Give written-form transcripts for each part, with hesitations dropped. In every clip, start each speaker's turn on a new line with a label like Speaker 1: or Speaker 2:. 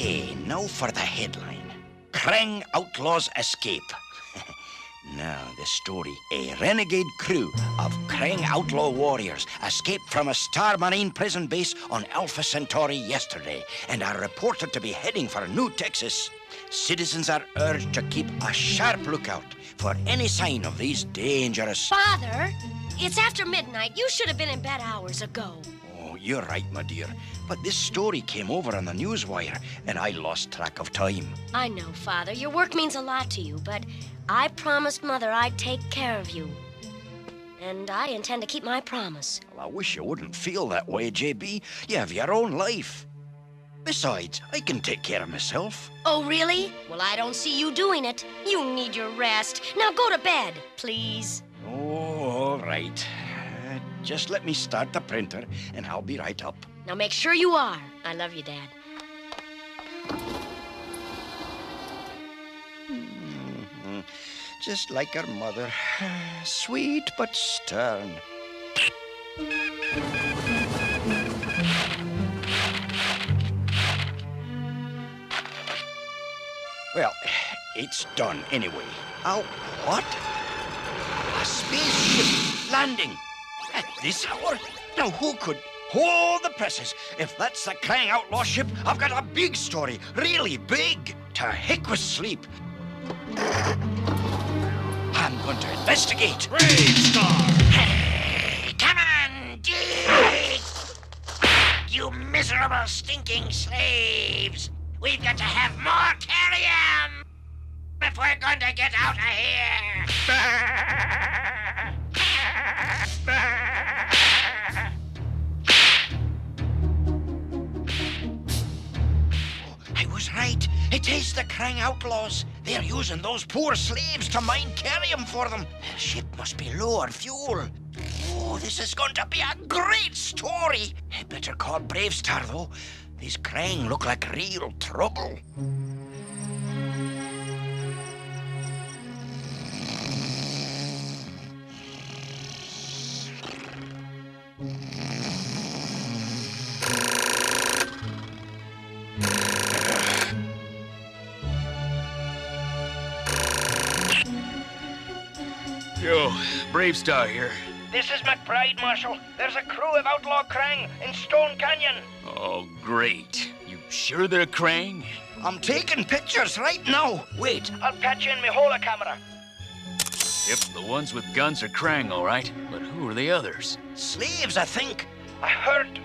Speaker 1: Okay, now for the headline. Krang outlaws escape. Now, the story. A renegade crew of Krang outlaw warriors escaped from a Star Marine prison base on Alpha Centauri yesterday and are reported to be heading for New Texas. Citizens are urged to keep a sharp lookout for any sign of these dangerous...
Speaker 2: Father, it's after midnight. You should have been in bed hours ago.
Speaker 1: Oh, you're right, my dear. But this story came over on the newswire, and I lost track of time.
Speaker 2: I know, Father. Your work means a lot to you, but I promised Mother I'd take care of you. And I intend to keep my promise.
Speaker 1: Well, I wish you wouldn't feel that way, J.B. You have your own life. Besides, I can take care of myself.
Speaker 2: Oh, really? Well, I don't see you doing it. You need your rest. Now go to bed, please.
Speaker 1: Oh, all right. Just let me start the printer, and I'll be right up.
Speaker 2: Now make sure you are. I love you, Dad.
Speaker 1: Just like her mother. Sweet but stern. Well, it's done anyway. Oh, what? A spaceship landing at this hour? Now, who could... Hold the presses. If that's the Krang outlaw ship, I've got a big story. Really big. To heck with sleep. I'm going to investigate.
Speaker 3: BraveStarr!
Speaker 4: Come on, dig! You miserable, stinking slaves! We've got to have more kerium if we're going to get out of here!
Speaker 1: I was right. It is the Krang outlaws. They're using those poor slaves to mine kerium for them. The ship must be low on fuel. Oh, this is going to be a great story. I better call BraveStarr, though. These Krang look like real trouble.
Speaker 3: Yo, BraveStarr here.
Speaker 1: This is McBride, Marshal. There's a crew of outlaw Krang in Stone Canyon.
Speaker 3: Oh, great. You sure they're Krang?
Speaker 1: I'm taking pictures right now. Wait, I'll patch in my holo camera.
Speaker 3: Yep, the ones with guns are Krang, all right. But who are the others?
Speaker 1: Slaves, I think. I heard...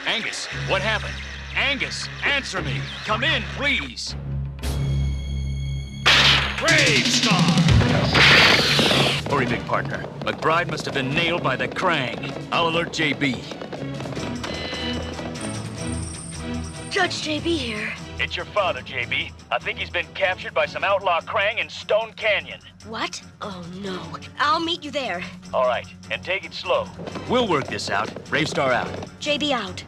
Speaker 3: Angus, what happened? Angus, answer me. Come in, please. BraveStarr! Hurry, big partner. McBride must have been nailed by the Krang. I'll alert J.B.
Speaker 2: Judge J.B. here.
Speaker 3: It's your father, J.B. I think he's been captured by some outlaw Krang in Stone Canyon.
Speaker 2: What? Oh, no. I'll meet you there.
Speaker 3: All right, and take it slow. We'll work this out. BraveStarr out.
Speaker 2: J.B. out.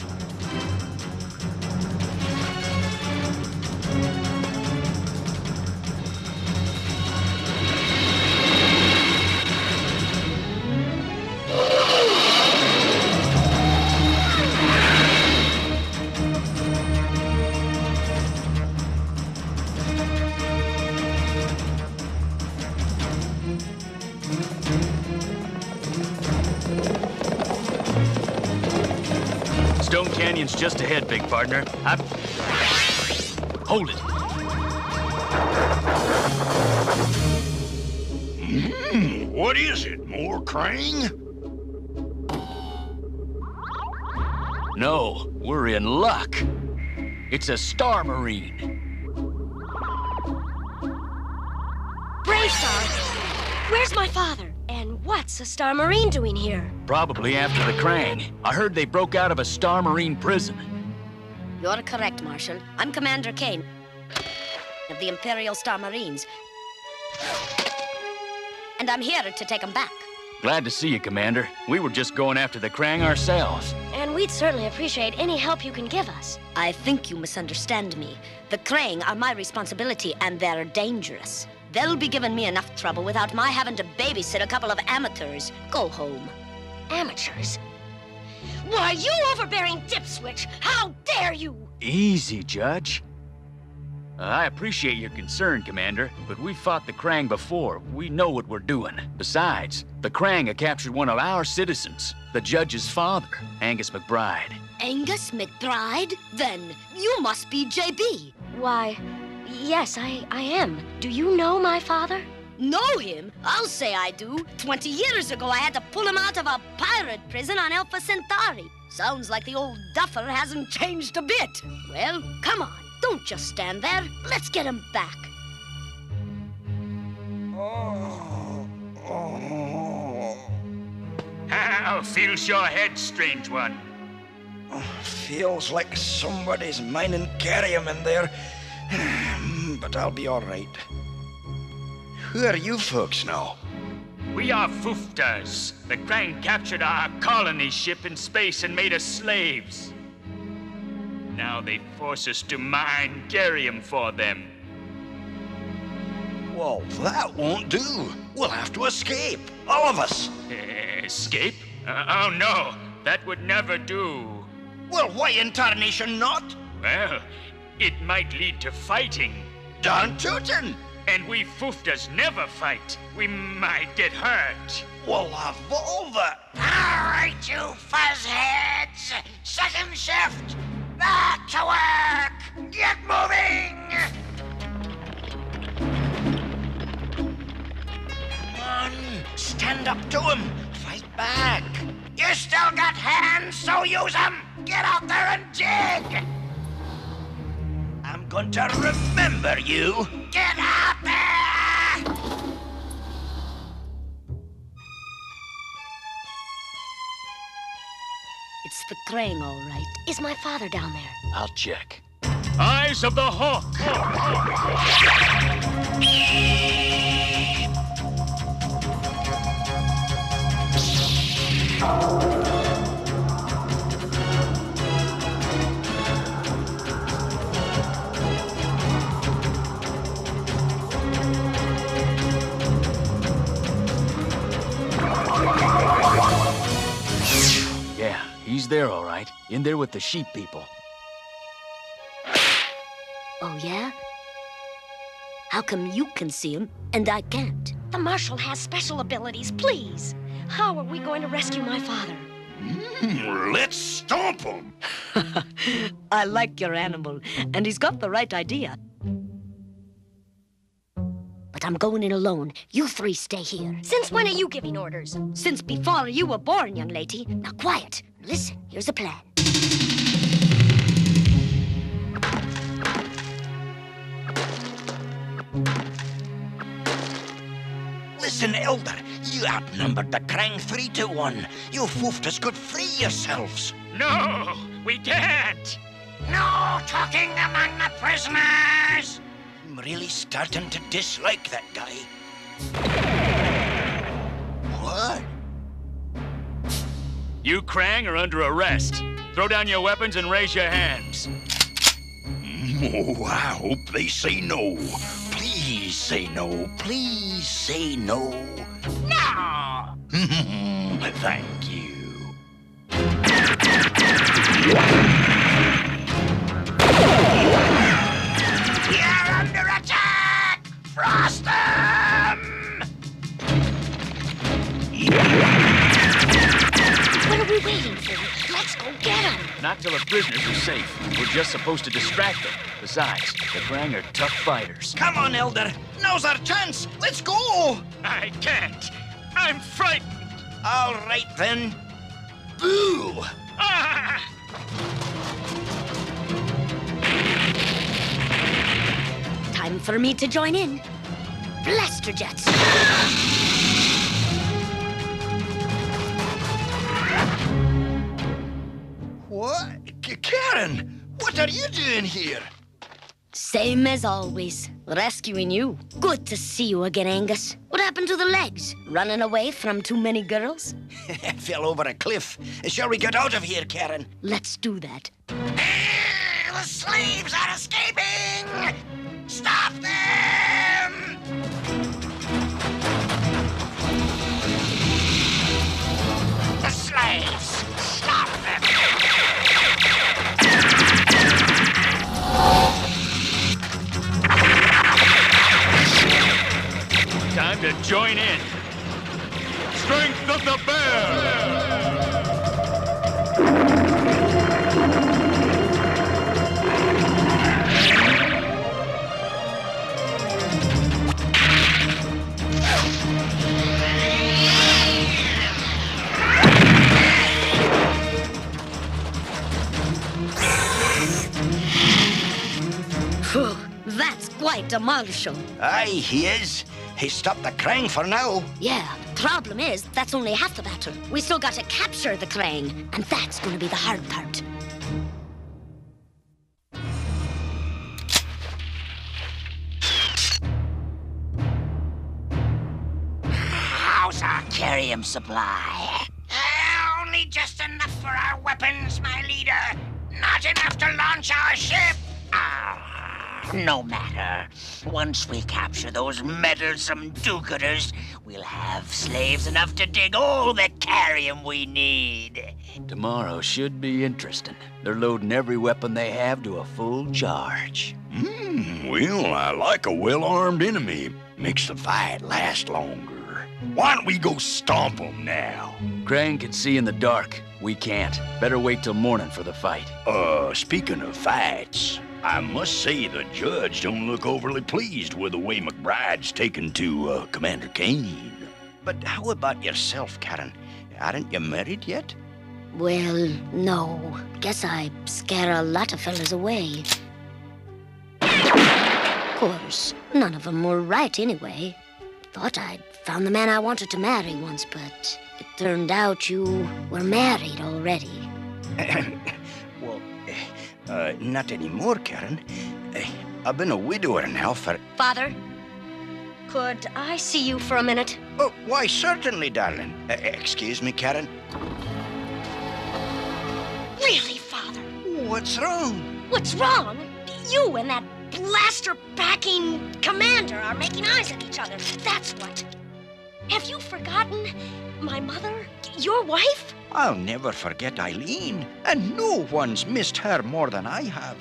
Speaker 3: Stone Canyon's just ahead, big partner. Hold it.
Speaker 1: What is it? More Krang?
Speaker 3: No, we're in luck. It's a Star Marine.
Speaker 2: BraveStarr! Where's my father? And what's a Star Marine doing here?
Speaker 3: Probably after the Krang. I heard they broke out of a Star Marine prison.
Speaker 5: You're correct, Marshal. I'm Commander Kane of the Imperial Star Marines. And I'm here to take them back.
Speaker 3: Glad to see you, Commander. We were just going after the Krang ourselves.
Speaker 2: And we'd certainly appreciate any help you can give us.
Speaker 5: I think you misunderstand me. The Krang are my responsibility, and they're dangerous. They'll be giving me enough trouble without my having to babysit a couple of amateurs. Go home.
Speaker 2: Amateurs? Why, you overbearing dipswitch! How dare you!
Speaker 3: Easy, Judge. I appreciate your concern, Commander, but we fought the Krang before. We know what we're doing. Besides, the Krang have captured one of our citizens, the Judge's father, Angus McBride.
Speaker 5: Angus McBride? Then you must be J.B.
Speaker 2: Why, yes, I am. Do you know my father?
Speaker 5: Know him? I'll say I do. 20 years ago, I had to pull him out of a pirate prison on Alpha Centauri. Sounds like the old duffer hasn't changed a bit. Well, come on. Don't just stand there. Let's get him back.
Speaker 3: How feels your head, strange one?
Speaker 1: Feels like somebody's mining kerium in there. But I'll be all right. Who are you folks now?
Speaker 3: We are Fuftas. The Krang captured our colony ship in space and made us slaves. Now they force us to mine kerium for them.
Speaker 1: Well, that won't do. We'll have to escape. All of us.
Speaker 3: Escape? Oh no, that would never do.
Speaker 1: Well, why in tarnation not?
Speaker 3: Well, it might lead to fighting.
Speaker 1: Darn tootin'.
Speaker 3: And we Fuftas never fight. We might get hurt.
Speaker 1: Well, evolve it.
Speaker 4: All right, you fuzzheads. Second shift. Back to work. Get moving.
Speaker 1: Come on, stand up to him. Fight back.
Speaker 4: You still got hands, so use them. Get out there and dig.
Speaker 1: I'm going to remember you.
Speaker 4: Get out there.
Speaker 5: It's the Krang, all right.
Speaker 2: Is my father down there?
Speaker 3: I'll check. Eyes of the Hawk! Yeah, he's there, all right. In there with the sheep people.
Speaker 5: Oh, yeah? How come you can see him and I can't?
Speaker 2: The Marshal has special abilities, please. How are we going to rescue my father?
Speaker 1: Let's stomp him.
Speaker 5: I like your animal, and he's got the right idea. But I'm going in alone. You three stay here.
Speaker 2: Since when are you giving orders?
Speaker 5: Since before you were born, young lady. Now, quiet. Listen, here's a plan.
Speaker 1: Listen, Elder, you outnumbered the Krang 3-1. You Fuftas could free yourselves.
Speaker 3: No, we can't.
Speaker 4: No talking among the prisoners.
Speaker 1: I'm really starting to dislike that guy. What?
Speaker 3: You Krang are under arrest. Throw down your weapons and raise your hands.
Speaker 1: Oh, I hope they say no. Please say no. Please say no.
Speaker 4: No.
Speaker 1: Thank you.
Speaker 4: You're under attack. Frost them.
Speaker 2: What are we waiting for? Let's go get him.
Speaker 3: Not till the prisoners are safe. We're just supposed to distract them. Besides, the Krang are tough fighters.
Speaker 1: Come on, Elder. Now's our chance. Let's go.
Speaker 3: I can't. I'm frightened.
Speaker 1: All right, then. Boo!
Speaker 3: Ah!
Speaker 5: Time for me to join in. Blaster jets.
Speaker 1: What? Karen, what are you doing here?
Speaker 5: Same as always. Rescuing you. Good to see you again, Angus. What happened to the legs? Running away from too many girls?
Speaker 1: Fell over a cliff. Shall we get out of here, Karen?
Speaker 5: Let's do that.
Speaker 4: The slaves are escaping. Stop them. The slaves. Stop them.
Speaker 3: time to join in. Strength of the bear!
Speaker 5: Phew, that's quite a marshal.
Speaker 1: Aye, he is. He stopped the Krang for now.
Speaker 5: Yeah, problem is, that's only half the battle. We still got to capture the Krang, and that's going to be the hard part.
Speaker 4: How's our kerium supply? Only just enough for our weapons, my leader. Not enough to launch our ship. No matter. Once we capture those meddlesome do-gooders, we'll have slaves enough to dig all the kerium we need.
Speaker 3: Tomorrow should be interesting. They're loading every weapon they have to a full charge.
Speaker 1: Well, I like a well-armed enemy. Makes the fight last longer. Why don't we go stomp them now?
Speaker 3: Krang can see in the dark. We can't. Better wait till morning for the fight.
Speaker 1: Speaking of fights, I must say the judge don't look overly pleased with the way McBride's taken to Commander Kane. But how about yourself, Karen? Aren't you married yet?
Speaker 5: Well, no. Guess I scare a lot of fellas away. Of course, none of them were right anyway. Thought I'd found the man I wanted to marry once, but it turned out you were married already.
Speaker 1: Well, not anymore, Karen. I've been a widower now for...
Speaker 2: Father, could I see you for a minute?
Speaker 1: Oh, why, certainly, darling. Excuse me, Karen.
Speaker 2: Really, Father?
Speaker 1: What's wrong?
Speaker 2: What's wrong? You and that blaster-packing commander are making eyes at each other. That's what. Have you forgotten my mother? Your wife?
Speaker 1: I'll never forget Eileen, and no one's missed her more than I have.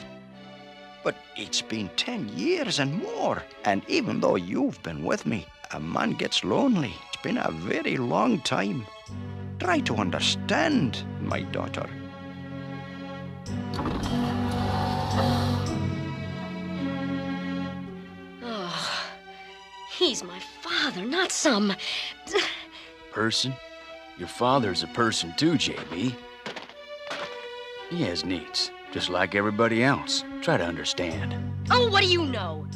Speaker 1: But it's been 10 years and more, and even though you've been with me, a man gets lonely. It's been a very long time. Try to understand, my daughter.
Speaker 2: Oh, he's my father, not some...
Speaker 3: Person? Your father's a person too, J.B. He has needs, just like everybody else. Try to understand.
Speaker 2: Oh, what do you know?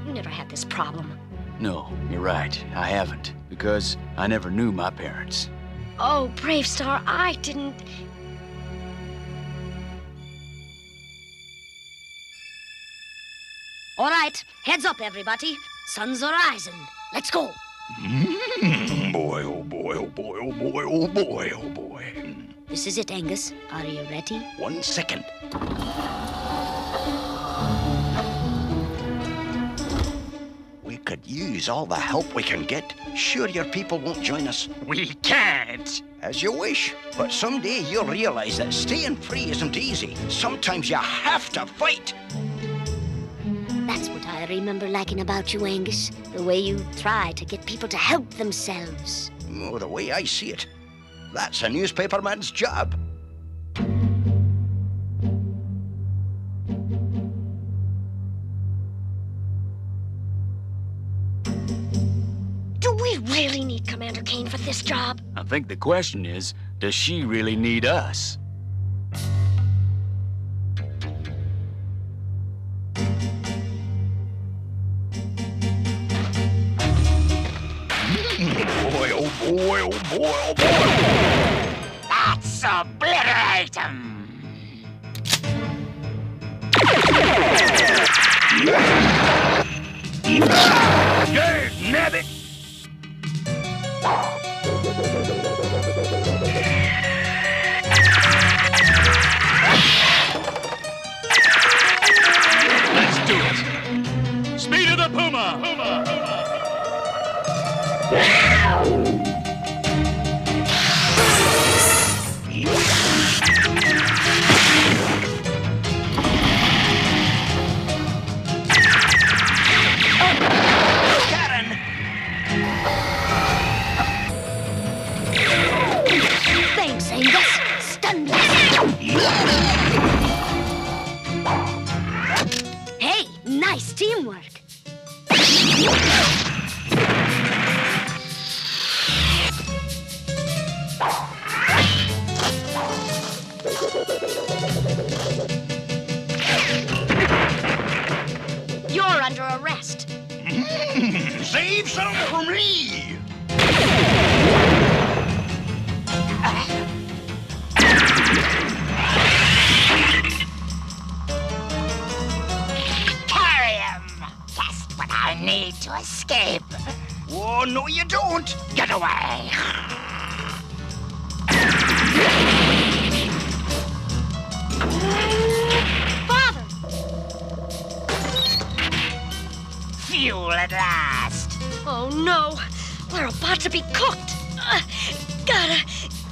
Speaker 2: You never had this problem.
Speaker 3: No, you're right. I haven't, because I never knew my parents.
Speaker 2: Oh, BraveStarr, I didn't...
Speaker 5: All right, heads up, everybody. Sun's rising. Let's go.
Speaker 1: Boy, oh boy, oh boy, oh boy, oh boy, oh boy.
Speaker 5: This is it, Angus. Are you ready?
Speaker 1: 1 second. We could use all the help we can get. Sure your people won't join us?
Speaker 4: We can't.
Speaker 1: As you wish. But someday you'll realize that staying free isn't easy. Sometimes you have to fight.
Speaker 5: That's what I remember liking about you, Angus. The way you try to get people to help themselves.
Speaker 1: Oh, the way I see it, that's a newspaperman's job.
Speaker 2: Do we really need Commander Kane for this job?
Speaker 3: I think the question is, does she really need us?
Speaker 1: Boy, oh boy, oh boy, oh boy.
Speaker 4: Let's obliterate him.
Speaker 1: Yes, nabbit.
Speaker 3: Let's do it. Speed of the puma.
Speaker 1: Karen,
Speaker 6: Save some for me!
Speaker 4: Kerium! Just what I need to escape.
Speaker 1: Oh, no, you don't.
Speaker 4: Get away!
Speaker 2: Father!
Speaker 4: Fuel at last.
Speaker 2: Oh, no. We're about to be cooked. Gotta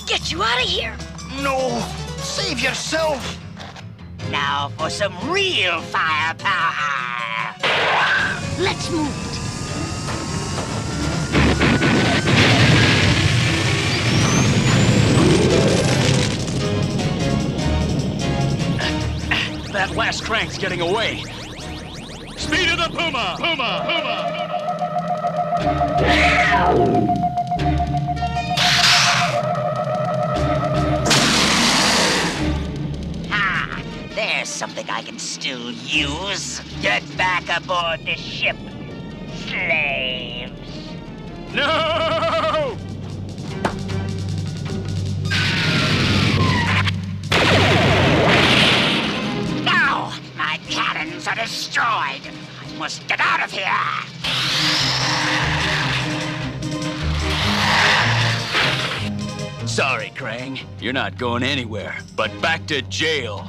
Speaker 2: get you out of here.
Speaker 1: No, save yourself.
Speaker 4: Now for some real firepower.
Speaker 5: Let's move it.
Speaker 3: That last Krang's getting away. Speed of the puma! Puma! Puma!
Speaker 4: Ah, there's something I can still use. Get back aboard the ship, slaves.
Speaker 3: No!
Speaker 4: No! My cannons are destroyed. I must get out of here.
Speaker 3: Sorry, Krang. You're not going anywhere, but back to jail.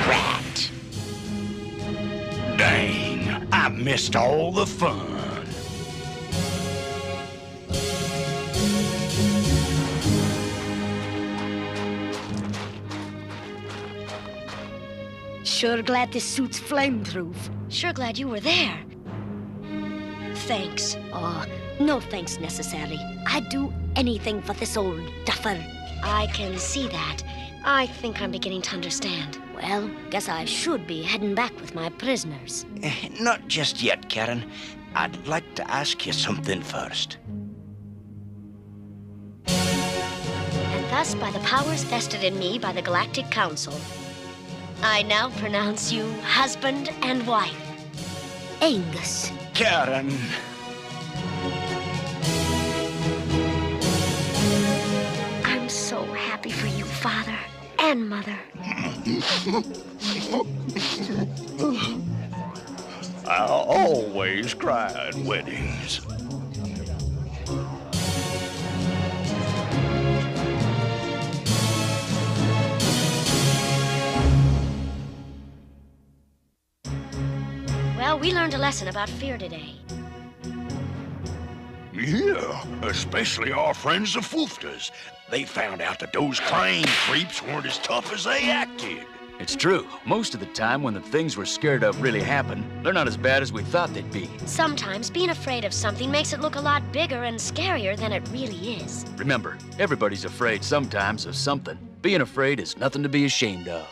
Speaker 4: Rat.
Speaker 1: Dang, I missed all the fun.
Speaker 5: Sure glad this suit's flame-proof.
Speaker 2: Sure glad you were there. Thanks.
Speaker 5: Oh, no thanks necessary. I'd do anything for this old duffer.
Speaker 2: I can see that. I think I'm beginning to understand.
Speaker 5: Well, guess I should be heading back with my prisoners.
Speaker 1: Not just yet, Karen. I'd like to ask you something first.
Speaker 2: And thus, by the powers vested in me by the Galactic Council, I now pronounce you husband and wife.
Speaker 5: Angus.
Speaker 1: Karen.
Speaker 2: I'm so happy for you, Father and Mother.
Speaker 6: I always cry at weddings.
Speaker 2: Well, we learned a lesson about fear today.
Speaker 6: Yeah, especially our friends the Fooftas. They found out that those Krang creeps weren't as tough as they acted.
Speaker 3: It's true. Most of the time, when the things we're scared of really happen, they're not as bad as we thought they'd be.
Speaker 2: Sometimes being afraid of something makes it look a lot bigger and scarier than it really is.
Speaker 3: Remember, everybody's afraid sometimes of something. Being afraid is nothing to be ashamed of.